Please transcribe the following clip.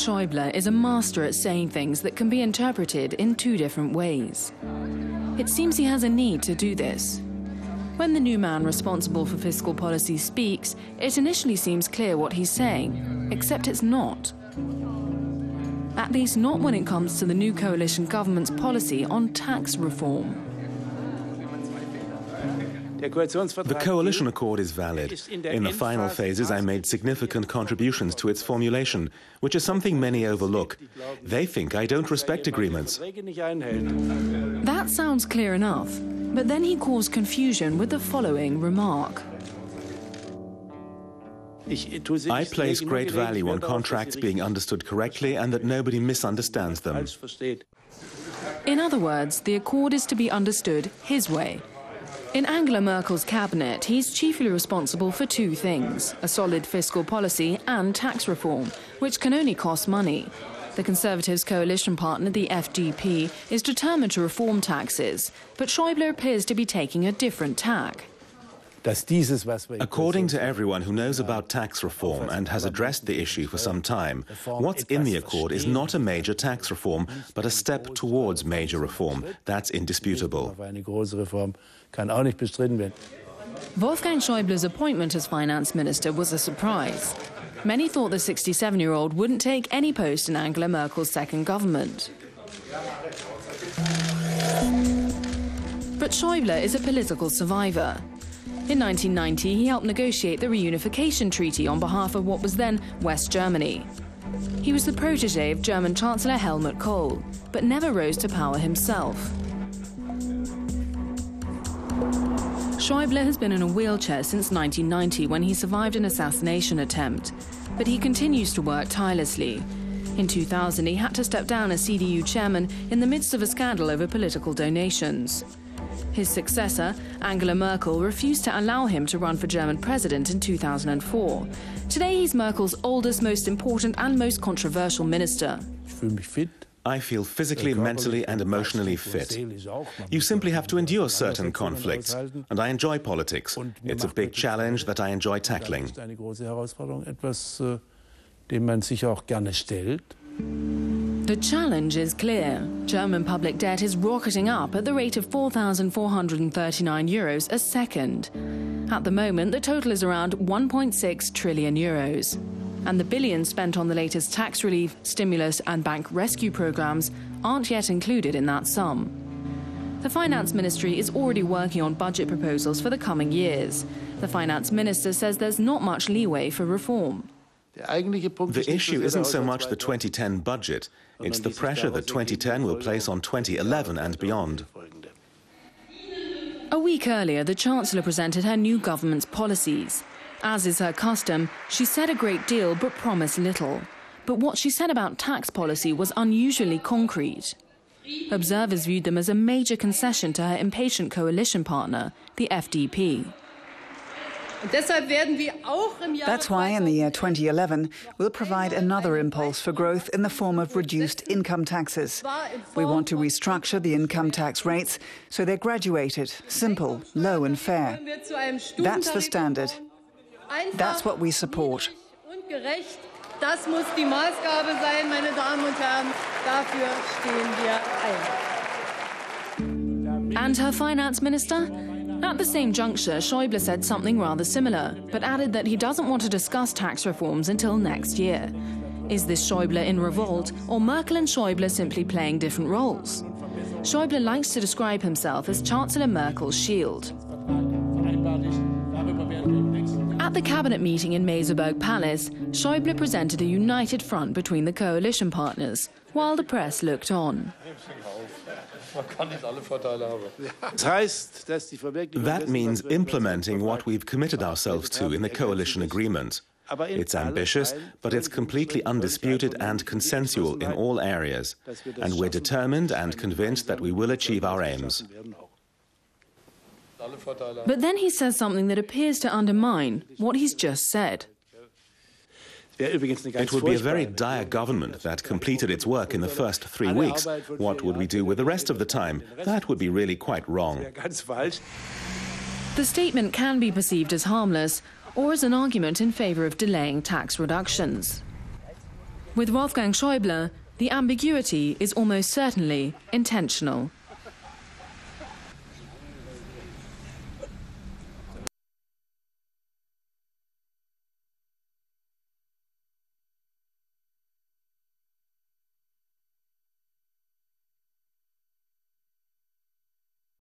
Schäuble is a master at saying things that can be interpreted in two different ways. It seems he has a need to do this. When the new man responsible for fiscal policy speaks, it initially seems clear what he's saying, except it's not. At least not when it comes to the new coalition government's policy on tax reform. The coalition accord is valid. In the final phases, I made significant contributions to its formulation, which is something many overlook. They think I don't respect agreements. That sounds clear enough, but then he caused confusion with the following remark. I place great value on contracts being understood correctly and that nobody misunderstands them. In other words, the accord is to be understood his way. In Angela Merkel's cabinet, he's chiefly responsible for two things: a solid fiscal policy and tax reform, which can only cost money. The Conservatives' coalition partner, the FDP, is determined to reform taxes, but Schäuble appears to be taking a different tack. According to everyone who knows about tax reform and has addressed the issue for some time, what's in the accord is not a major tax reform, but a step towards major reform. That's indisputable. Wolfgang Schäuble's appointment as finance minister was a surprise. Many thought the 67-year-old wouldn't take any post in Angela Merkel's second government. But Schäuble is a political survivor. In 1990, he helped negotiate the reunification treaty on behalf of what was then West Germany. He was the protege of German Chancellor Helmut Kohl, but never rose to power himself. Schäuble has been in a wheelchair since 1990, when he survived an assassination attempt. But he continues to work tirelessly. In 2000, he had to step down as CDU chairman in the midst of a scandal over political donations. His successor, Angela Merkel, refused to allow him to run for German president in 2004. Today, he's Merkel's oldest, most important and most controversial minister. I feel physically, mentally and emotionally fit. You simply have to endure certain conflicts, and I enjoy politics. It's a big challenge that I enjoy tackling. The challenge is clear. German public debt is rocketing up at the rate of 4,439 euros a second. At the moment, the total is around 1.6 trillion euros. And the billions spent on the latest tax relief, stimulus and bank rescue programs aren't yet included in that sum. The Finance Ministry is already working on budget proposals for the coming years. The Finance Minister says there's not much leeway for reform. The issue isn't so much the 2010 budget, it's the pressure that 2010 will place on 2011 and beyond. A week earlier, the Chancellor presented her new government's policies. As is her custom, she said a great deal but promised little. But what she said about tax policy was unusually concrete. Observers viewed them as a major concession to her impatient coalition partner, the FDP. That's why in the year 2011 we'll provide another impulse for growth in the form of reduced income taxes. We want to restructure the income tax rates so they're graduated, simple, low and fair. That's the standard. That's what we support. Das muss die Maßgabe sein, meine Damen und Herren. Dafür stehen wir ein. And her finance minister? At the same juncture, Schäuble said something rather similar, but added that he doesn't want to discuss tax reforms until next year. Is this Schäuble in revolt, or Merkel and Schäuble simply playing different roles? Schäuble likes to describe himself as Chancellor Merkel's shield. At the cabinet meeting in Merseburg Palace, Schäuble presented a united front between the coalition partners, while the press looked on. That means implementing what we've committed ourselves to in the coalition agreement. It's ambitious, but it's completely undisputed and consensual in all areas. And we're determined and convinced that we will achieve our aims. But then he says something that appears to undermine what he's just said. It would be a very dire government that completed its work in the first 3 weeks. What would we do with the rest of the time? That would be really quite wrong. The statement can be perceived as harmless or as an argument in favor of delaying tax reductions. With Wolfgang Schäuble, the ambiguity is almost certainly intentional.